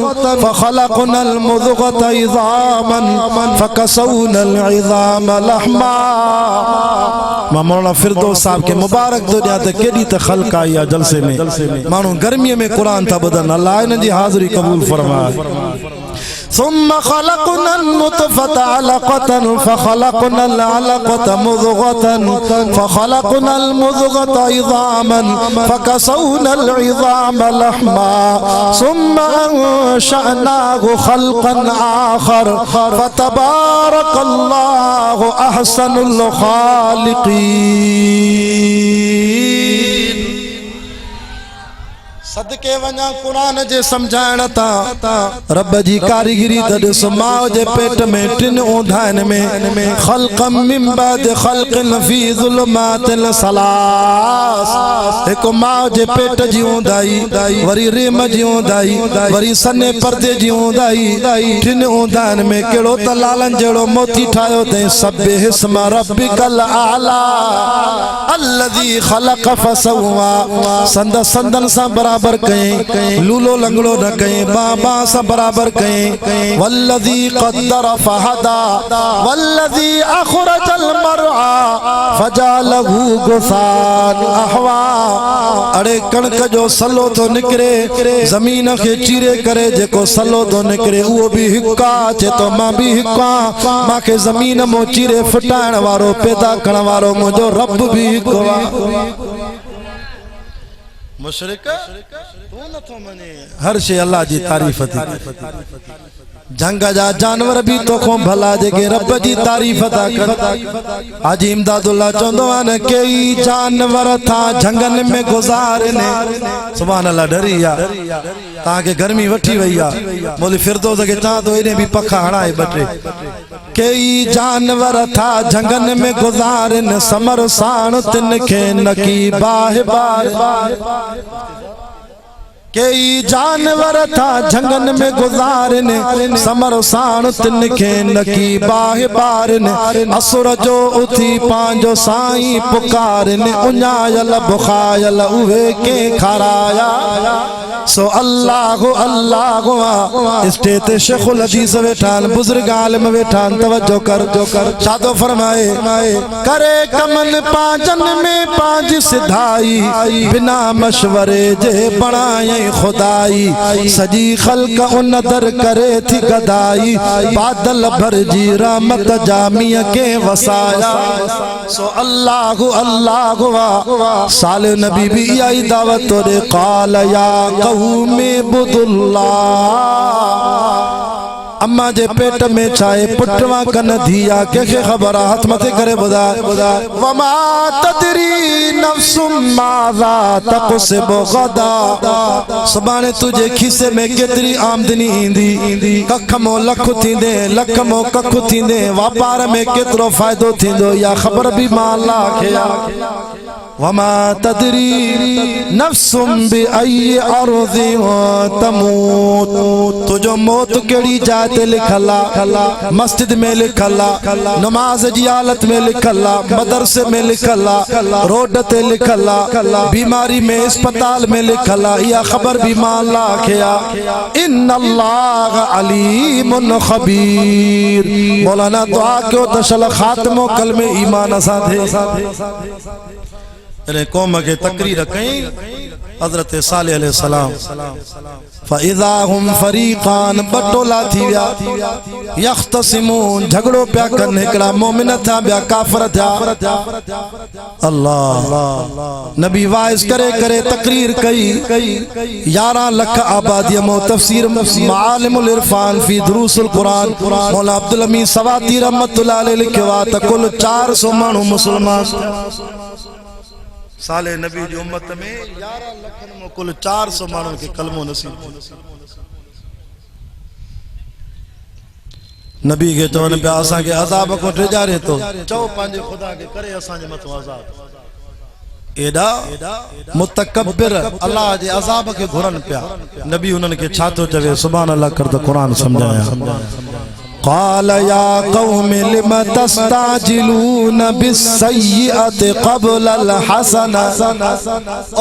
फखलकनल मुज़ग़ता इज़ामन फकसौनल इज़ाम लहमा मौलाना फिरदौस साहब के मुबारक दो दिया त केडी त खल्क आई जलसे में मानू गर्मी में कुरान था बदन अल्लाह इन जी हाजिरी कबूल फरमाए ثم خلقنا النطفة علقة فخلقنا العلقة مضغة فخلقنا المضغة عظاما فكسونا العظام لحما ثم أنشأناه خلقا آخر فتبارك الله أحسن الخالقين सदके वना कुरान जे समझाण ता रब जी कारीगिरी त माओ जे पेट में टिन ओंधान में खल्कम मिन बाद खल्कन फी ज़ुलमातिल सलास एक माओ जे पेट जी ओंधाई वरी रेम जी ओंधाई वरी सने पर्दे जी ओंधाई टिन ओंधान में केड़ो त लालन जेड़ो मोती ठायो ते सब्बिह इस्म रब्बिकल आला अल्लज़ी खलक फसवा संदन सा बराबर कहीं लूलो लंगड़ो न कहीं बाबा सा बराबर कहीं वल्लज़ी क़द्दर फहदा वल्लज़ी अख़रजल मरआ फजअलहु गुसान अहवा अरे कणक जो सलो तो निकरे जमीन के चीरे करे जेको सलो तो निकरे वो भी हिक्का चे तो मां भी हिक्का मां के जमीन मो चीरे फटाण वारो पैदा करण वारो मुझो रब भी हिक्को मुशरिक तू न तो मने हर शे अल्लाह जी तारीफ थी जंग जा जानवर भी तो को भला जेके रब जी तारीफ था कर आज इमदादुल्लाह चंदो न कई जानवर था जंगल में गुजारने सुभान अल्लाह डरिया ता के गर्मी वठी वईया मौली फिरदौस के चा तो इने भी पखा हणाए बटे कई जानवर था जंगल में गुजारने समर साण तिन के नकी बाह बार कई जानवर था जंगल में गुजारने समर साण तिन के नकी बाह बारने असुर जो उथी पांजो साईं पुकारने उन्यायल बुखायल उहे के खराया सो अल्लाह अल्लाह स्टेट शेखुल हदीस वेठान बुजुर्ग आलिम वेठान तवज्जो कर शादो फरमाए करे कमन पांजन में पांच सिधाई बिना मशवरे जे बनाए खुदाई सजी खल्क उन दर करे थी गदाई बादल भर जी रहमत जामिया के वसाया सो अल्लाह अल्लाह साल नबी भी आई दावत तोरे काल या कौमे बुदुल्लाह अम्मा जे पेट में चाहे पुटवा कन धिया के खबर हाथ मथे करे बुधा वमा तदरी नफ्सुम माज़ा तक़सिबु गदा सुभाणे तुझे खीसे में केतरी आमदनी इंदी कख मो लख थींदे लख मो कख थींदे व्यापार में केतरो फायदो थींदो या खबर भी मां अल्लाह खे वमा तदरी नफ्सुम बिअय्यि अर्ज़िन तमूत तुझो मौत केड़ी जात लिखला मस्जिद में लिखला नमाज जी हालत में लिखला मदरसे में लिखला रोड ते लिखला बीमारी में अस्पताल में लिखला या खबर भी मां अल्लाह खे इन्नल्लाह अलीमुन खबीर मौलाना दुआ क्यों तशल खात्मो कलमे ईमान असा थे कौम के तकरीर कई हजरत सालेह अलैहिस्सलाम फ़इज़ा हुम फ़रीक़ान बटोला थी विया यख़्तसिमून झगड़ो पिया कन हिकड़ा मोमिन था बिया काफ़िर था अल्लाह नबी वाइस करे करे तकरीर कई 11 लाख आबादी मो तफसीर मालिमुल इरफान फी दुरूसुल कुरान मौला अब्दुल हमीद सवाती रहमतुल्लाह अलैहि लिखवा त कुल 400 मानू मुसलमान साले नबी जी उम्मत में 11 लखन में कुल 400 मानू के कलमो नसीब नबी के चवन पे असा के अजाब को टिजारे तो चो पांजे खुदा के करे असा जे मथो अजाब एडा मुतकब्बिर अल्लाह जे अजाब के घुरन पिया नबी उनन के छातो चवे सुभान अल्लाह कर तो कुरान समझाया क़ाल या क़ौम लिम तस्ताजिलून बिस्सय्यअति क़ब्ल अल हसना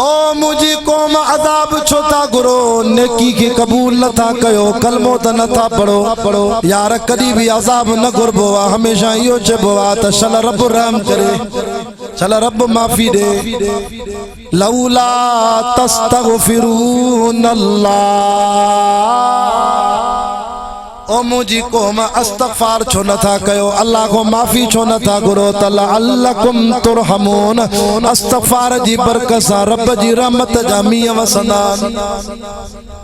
ओ मुझी कौम अज़ाब छो था गुरो नेकी के कबूल न था कयो कलमो त न था पढ़ो यार कदी भी अज़ाब न घुरबो हमेशा यो चबो त चल रब रहम करे चल रब माफी दे लौला तस्तगफिरून अल्लाह ओ मुझी कौम अस्तगफार छो न था कयो अल्लाह को माफी छो न था गुरो तला अल्लकुम तुरहमून अस्तगफार जी बरकत सा रब जी रहमत जा मीह वसंदा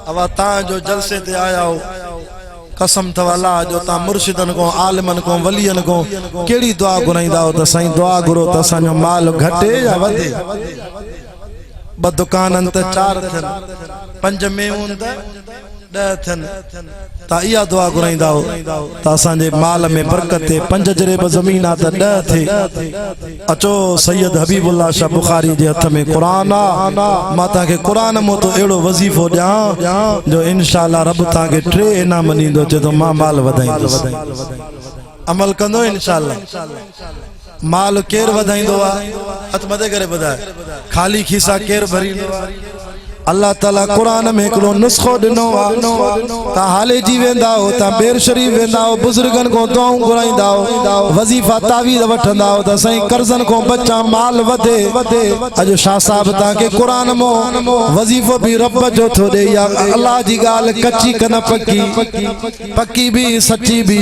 अवा ता जो जलसे ते आया हो कसम थव अल्लाह जो ता मुर्शिदन को आलिमन को वलियन को केड़ी दुआ गुनाईंदा हो त साईं दुआ गुरो त असांजो माल घटे या वधे ब दुकानन त 4 थन 5 में हूंदा 10 थन ता इया दुआ गुनाईंदा हो त असांजे माल में बरकत थे 5 जरेब ज़मीन आ त 10 थे अचो सैयद हबीबुल्लाह शाह बुखारी जे हथ में कुरान आ मां ता के कुरान मो तो एड़ो वजीफो दिया जो इंशाअल्लाह रब ता के 3 इनाम दींदो जे तो मां माल वधाईंदो अमल कंदो इंशाअल्लाह माल केर वधाईंदो आ हथ मदे करे वधाए खाली खीसा केर भरींदो आ अल्लाह ताला कुरान में एकड़ो नुस्खो दिनो ता हाले जी वेंदा हो ता बेर शरीफ वेंदा हो बुजुर्गन को दुआऊं घुराईंदा हो वजीफा तावीज़ वठंदा हो त सही कर्जन को बच्चा माल वधे अज शाह साहब ता के कुरान मो वजीफो भी रब जो थो दे या अल्लाह जी गाल कच्ची कन पक्की भी सच्ची भी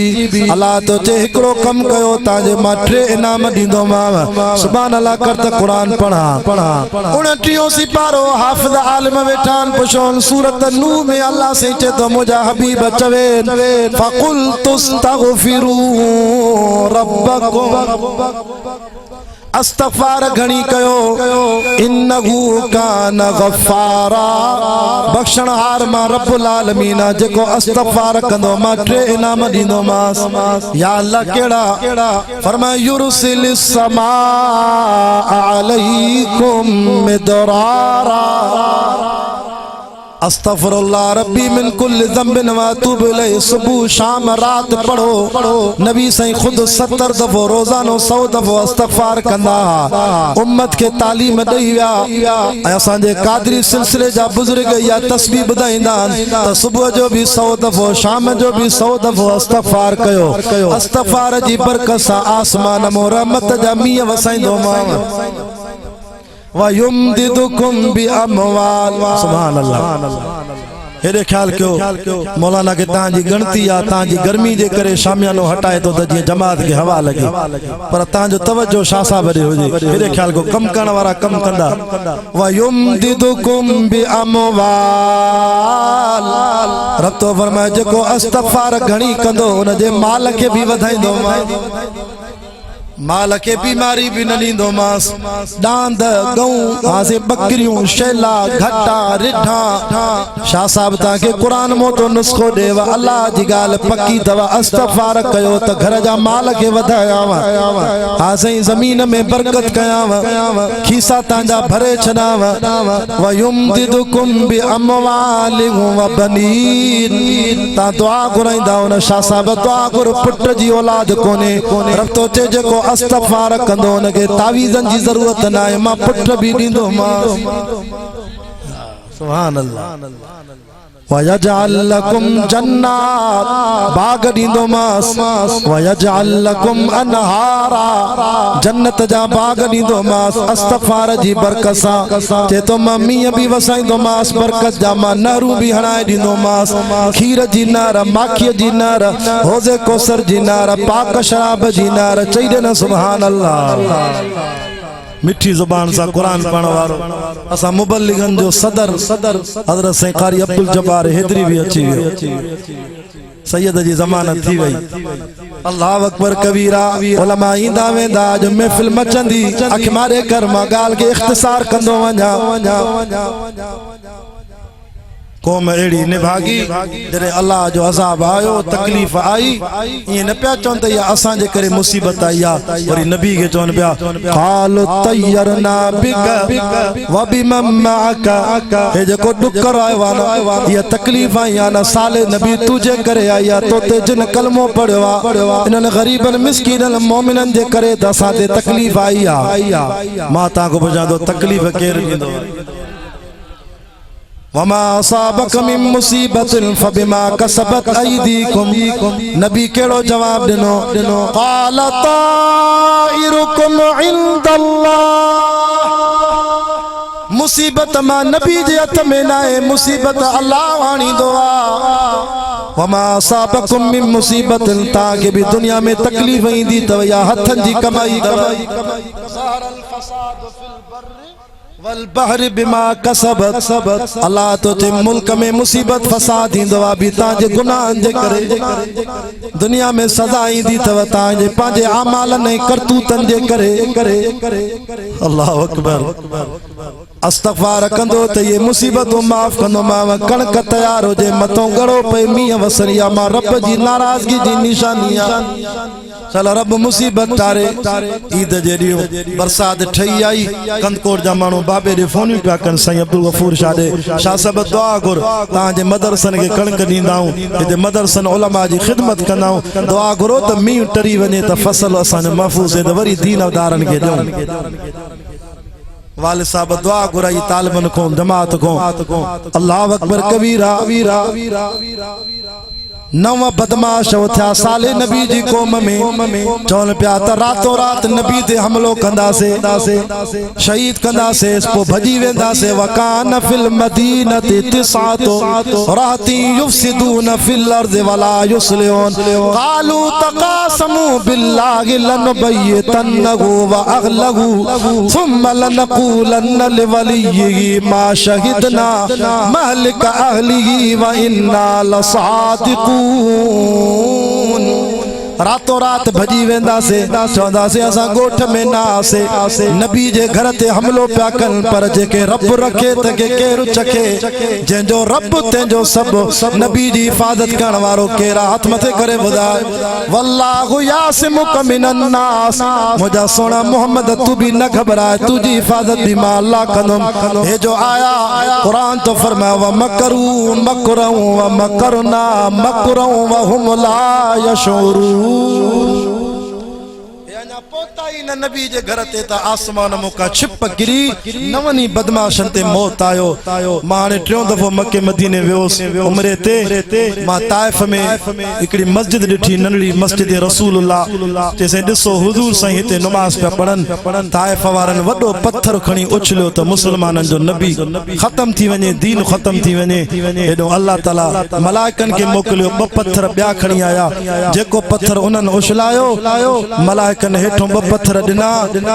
अल्लाह तो चे एकड़ो कम कयो ता जे मा 3 इनाम दींदो मां सुभान अल्लाह कर त कुरान पढ़ा 29 सिपारो हाफिज वेठान पुछोन सूरत नूह में अल्लाह से चे तो मुझा हबीब चवे फकुल तुस्तगफिरू रब्बकुम अस्तगफार घणी कयो इन्नहु कान गफ्फारा बख्शणहार मा रब्बुल आलमीन जेको अस्तगफार कंदो मा 3 इनाम दींदो मास या अल्लाह केड़ा फरमाया युरसिलिस समा अलैकुम मिदरारा अस्तगफिरुल्लाह रब्बी मिन कुल्लि ज़ंबिन व अतूबु इलैहि सुबह शाम रात पढ़ो नबी सही खुद 70 दफो रोजानो 100 दफो अस्तगफार कंदा उम्मत के तालीम दई विया असां जे कादरी सिलसिले जा बुजुर्ग या तस्बीह बुधाईंदा त सुबह जो भी 100 दफो शाम जो भी 100 दफो अस्तगफार कयो अस्तगफार जी बरकत सा आसमान मो रहमत जा मीह वसाईंदो मां वयुमदिदुकुम बि अमवाल सुभान अल्लाह हेरे ख्याल क्यों मौलाना के तांजी गणती आ तांजी गर्मी जे करे शामियानो हटाए तो जी जमात के हवा लगे पर तांजो तवज्जो शाह साहब रे हो जे हेरे ख्याल को कम करण वाला कम कंदा व युमदिदुकुम बि अमवाल रब तो फरमाए जेको इस्तिगफार घणी कंदो उन जे माल के भी वधाइंदो माल के बीमारी भी न लींदो मास डांद गऊ आसे बकरियों शेला घटा रिठा शाह साहब ताके कुरान मोटो नुस्खो देव अल्लाह जी गाल पक्की तवा इस्तिगफार कयो त घर जा माल के वधायावा आसे जमीन में बरकत कयावा खीसा तांजा भरे छनावा व युमदिदुकुम बि अमवालिन व बनीन ता दुआ घुराइंदा उन शाह साहब दुआ घुर पुट जी औलाद कोने रब तो चे जेको इस्तिगफार कंदो उनके तावीज़न जी जरूरत ना है मां पुट भी दींदो मां सुभान अल्लाह वयजअल लकुम जन्नात बाग दींदो मास वयजअल लकुम अनहारा जन्नत जा बाग दींदो मास इस्तिगफार जी बरकत सां ते तो मम्मी भी वसाइंदो मास बरकत जा मां नहरू भी हणाए दींदो मास खीर जी नार माखी जी नार होजे कोसर जी नार पाक शराब जी नार चईदे न सुभान अल्लाह मिठी जुबान सा कुरान पढ़ण वारो असा मुबल्लिगन जो सदर हजरत से कारी अब्दुल जब्बार हैदरी भी अची वियो सैयद जी जमानत थी वई अल्लाह अकबर कबीरा उलमा इंदा वेंदा जो महफिल मचंदी अख मारे कर मां गाल के इख्तिसार कंदो वञा कौम एड़ी निभागी जरे अल्लाह जो अज़ाब आयो तकलीफ आई ये न पिया चौन या असा जे करे मुसीबत आई आ और नबी के चौन पिया कालो तयरना बिक व बिममाका हे जको डुकर आयो वाला ये तकलीफ आई ना साले नबी तुझे करे आई तो ते जिन कलमो पढ़वा इनन गरीबन मिस्कीनन मोमिनन जे करे त असा ते तकलीफ आई आ माता को बजा दो तकलीफ केर दींदो वमा असाबक मिन मुसीबतिन फबिमा कसबत अयदीकुम नबी केड़ो जवाब दिनो क़ाल ताइरुकुम इंदल्लाह मुसीबत मा नबी जे हथ में ना है मुसीबत अल्लाह वाणी दुआ वमा असाबकुम मिन मुसीबतिन ताके भी दुनिया में तकलीफ इंदी त या हथन जी कमाई ज़हरल फसाद फिल बर्र वल बहर बिमा कसबत अल्लाह तो ते मुल्क में मुसीबत फसाद इंदो आ भी ताजे गुनाह जे करे दुनिया में सजा इंदी तव ताजे पांजे अमाल ने करतूतन जे करे अल्लाह अकबर इस्तिगफार कंदो त ये मुसीबत माफ कंदो मां कणक तैयार हो जे मतो गड़ो पे मीह वसरिया मां रब जी नाराजगी जी निशानिया चल रब मुसीबत तारे ईद जे दियो बरसात ठई आई कंदकोट जा मानो बाबे दे फोन पिया कन साईं अब्दुल गफूर शाह दे शाह सब दुआ गुर ता जे मदरसन के कणक दींदाऊ जे मदरसन उलमा जी खिदमत कंदाऊ दुआ गुरो त मीह टरी वने त फसल असन महफूज है त वरी दीन अवदारन के दो वाले साहब दुआ गुराई तालिबन को जमात को अल्लाह अकबर कबीरा नव बदमाश उठा साले नबी जी कौम में चौन पिया त रातों रात नबी ते हमलो कंदासे शहीद कंदासे पो भजी वेंदासे वकान फिल मदीनति तिसातो राती युफसिदून फिल अर्द वला युस्लिहून कालू तकासमू बिल्लाहि लनबयतन्नहु व अगलहु सुम्मा लनक़ूलन लिवलिय्यिहि मा शहिदना महलिक अहलिहि व इन्ना लसादिकून रातों रात भजी वेंदासे चौंदासे असा गोठ में ना आसे नबी जे घर ते हमलो पिया कन पर जेके रब रखे त के केर चखे जंजो रब तेंजो सब नबी जी हिफाजत करण वारो केरा हाथ मथे करे बुधाए वल्लाहु यासिमुक मिनन नास मुजा सोना मोहम्मद तू भी न घबराए तुझी हिफाजत भी मां अल्लाह कंदुम हे जो आया कुरान तो फरमाया व मकरू मकरऊ व मकरना मकरऊ व हुम ला यशूरू पता ही न नबी जे घर ते त आसमान मुका छिप गिरी नवनी बदमाशन ते मौत आयो मां ने टियों दफो मक्के मदीने वियोस उमरे ते मां ताइफ में एकड़ी मस्जिद डिठी नंढड़ी मस्जिद रसूलुल्लाह जैसे दिसो हुजूर साईं हिते नमाज पे पढ़न ताइफ वारन वडो पत्थर खणी उछलियो त मुसलमानन जो नबी खत्म थी वने दीन खत्म थी वने एडो अल्लाह ताला मलाइकन के मोकलियो ब पत्थर ब्या खणी आया जेको पत्थर उनन उछलायो मलाइकन हेठों ब पत्थर दिना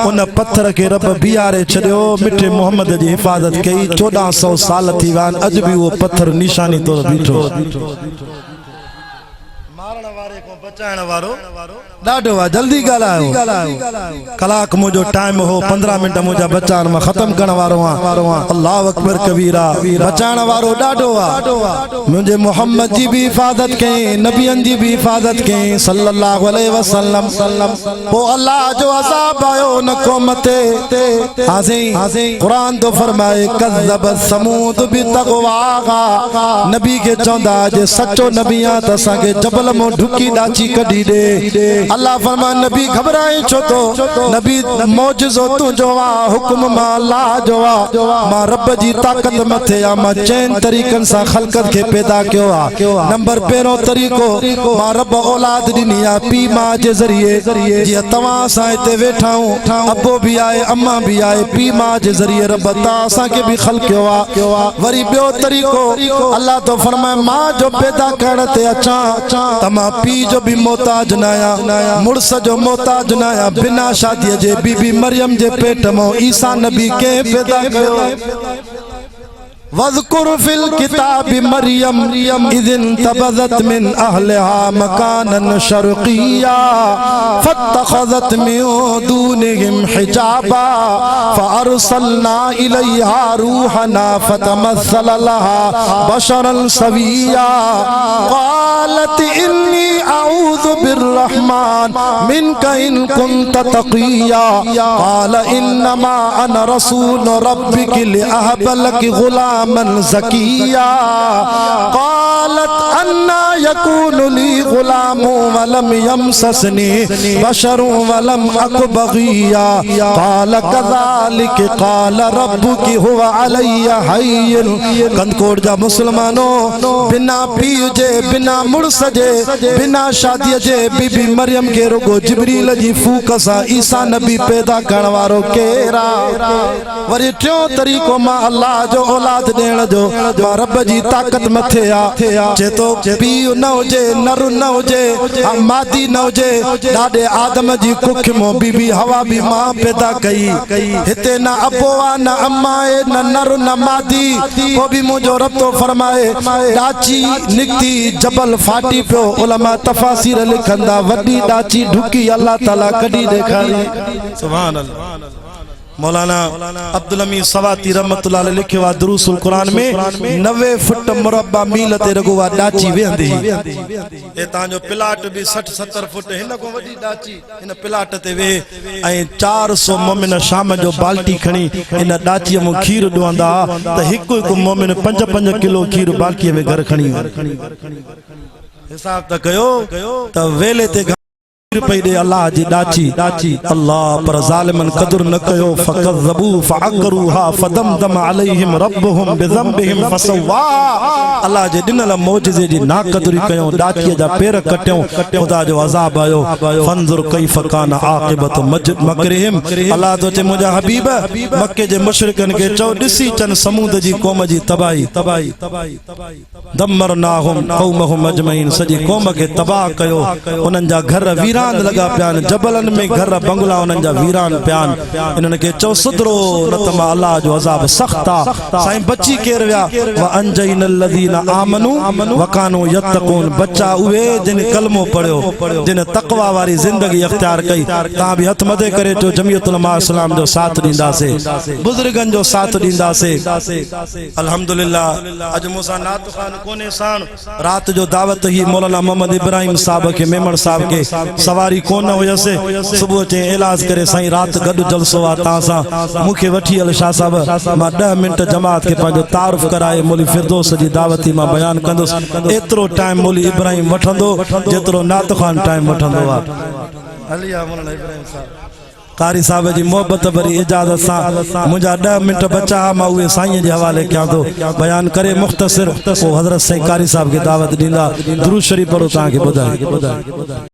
उन पत्थर के रब बियारे छड़ियो मिठे मोहम्मद जी हिफाजत कई 1400 साल थी वान अज भी वो पत्थर निशानी तो बीठो मारण वारे को बचाइण वारो डाडो वा जल्दी गालायो कलाक मुजो टाइम हो 15 मिनट मुजा बचान में खत्म करण वारो आ अल्लाह अकबर कबीरा बचाइण वारो डाडो आ मुझे मोहम्मद जी भी हिफाजत कई नबियन जी भी हिफाजत कई सल्लल्लाहु अलैहि वसल्लम वो अल्लाह जो अज़ाब आयो न क़ौमते हाज़ी कुरान तो फरमाए कज़्ज़ब समूद बितक़वा नबी के चौंदा जे सच्चो नबिया त असा के जबल मो ढुकी डाची कढी दे अल्लाह फरमा नबी घबराए छो तो नबी मौजज़ो तू जो वा हुक्म मा अल्लाह जो वा मा रब जी ताकत मथे आ मा चैन तरीकन सा खलकत के पैदा कियो आ नंबर पहिरो तरीको मा रब औलाद दिनी आ पी मां जे जरिए जे तवा सा इते वेठा हूं अब्बो भी आए अम्मा भी आए पी मां जे जरिए रब ता सा के भी खल कियो आ वरी बियो तरीको अल्लाह तो फरमाए मां जो पैदा करण ते अचा तमा पी जो भी मोहताज नाया मुर्स जो मोहताज नाया बिना शादी जे बीबी मरियम जे पेट में ईसा नबी के पैदा कयो वज़कुर फिल किताब मरियम इज़िन तबज़त मिन अहलिहा मकानन शर्क़िया फत्तख़ज़त मिन दूनिहिम हिजाबा फ़अरसलना इलैहा रूहना फ़तमस्सल लहा बशरन सविया क़ालत इन्नी अऊज़ु बिर्रहमान मिनका इन कुन्त तक़िया क़ाल इन्नमा अना रसूल रब्बिक लिअहब लक गुलाम मन ज़किया क़ालत अन्ना यकूनु ली गुलामु वलम यमससनी बशरु वलम अकु बग़िया क़ाल कज़ालिक क़ाल रब्बुकी हुवा अलैया हय्यन कंदकोट जा मुसलमानो बिना पीउ जे बिना मुर्स जे बिना शादी जे बीबी मरियम के रुगो जिब्रील जी फूक सा ईसा नबी पैदा करण वारो केरा वरी टियों तरीको मां अल्लाह जो औलाद देण जो मां रब जी ताकत मथे आ चेतो पीउ न हुजे नरु न हुजे मादी न हुजे ॾाढे आदम जी कुख मो बीबी हवा भी मां पैदा कई हिते न अबो आ न अम्मा है न नरु न मादी वो भी मुझो रब तो फरमाए डाची निकती जबल फाटी पियो उलमा तफासिर लिखंदा वडी डाची ढुकी अल्लाह ताला कडी देखारी सुभान अल्लाह मौलाना अब्दुल हमीद सवाती रहमतुल्लाह अलैह लिखे वा दुरूसुल कुरान में 90 फुट मुरब्बा मील ते रगो वा डाची वेंदी ए ता जो प्लाट भी 60-70 फुट हिन को वडी डाची इन प्लाट ते वे ऐ 400 मोमिन शाम जो बाल्टी खणी इन डाची मो खीर दुआंदा त हिकु हिकु मोमिन 5-5 किलो खीर बाल्टी में घर खणी हिसाब त कयो त वेले ते रुपए दे अल्लाह जी डाची अल्लाह पर जालिमन कदर न कयो फकज़बू फअकरूहा फदमदम अलैहिम रब्बुहुम बिज़ंबिहिम फसवा अल्लाह जे दिनल मौजज़े जी ना कदरी कयो डाची जा पैर कटियो खुदा जो अजाब आयो फंजुर कैफ कान आक़िबत मकरिहिम अल्लाह तो चे मुजा हबीब मक्के जे मुशरिकन के चो दिसी चन समूद जी कौम जी तबाही दमरनाहुम कौमहुम अजमईन सजी कौम के तबाह कयो उनन जा घर वीरा लगा प्यान जबलन में घर बंगला उनन जा वीरान प्यान इन्हन के चो सुधरो नतमा अल्लाह जो अजाब सख्ता साईं बच्ची केर विया व अंजैनल लज़ीना आमनू व कानू यत्तकून बच्चा उहे जिन कलमो पढ़ियो जिन तकवा वारी जिंदगी इख्तियार कई ता भी हथ मथे करे जो जमीयत उलमा इस्लाम जो साथ दींदा से बुजुर्गन जो साथ दींदा से अल्हम्दुलिल्लाह अज मूसा नात खान कोने साण रात जो दावत ही मौलाना मोहम्मद इब्राहिम साहब के मेमण साहब के सवारी कोन हुयसे सुबह चे इलाज करे साईं रात गड जलसो आ ता सा मुखे वठी अल शाह साहब मा 10 मिनट जमात के पाजो तारुफ कराए मौली फिरदौस जी दावती मा बयान कंदुस एतरो टाइम मौली इब्राहिम वठंदो जेतरो नात खान टाइम वठंदो आ अलिया मौलाना इब्राहिम साहब कारी साहब जी मोहब्बत भरी इजाजत सा मुझा 10 मिनट बचा मैं उहे साईं जे हवाले क्या तो बयान करे मुख्तसर वो हजरत साईं कारी साहब की दावत दींदा दुरूद शरीफ पढ़ो ता के बुधाए।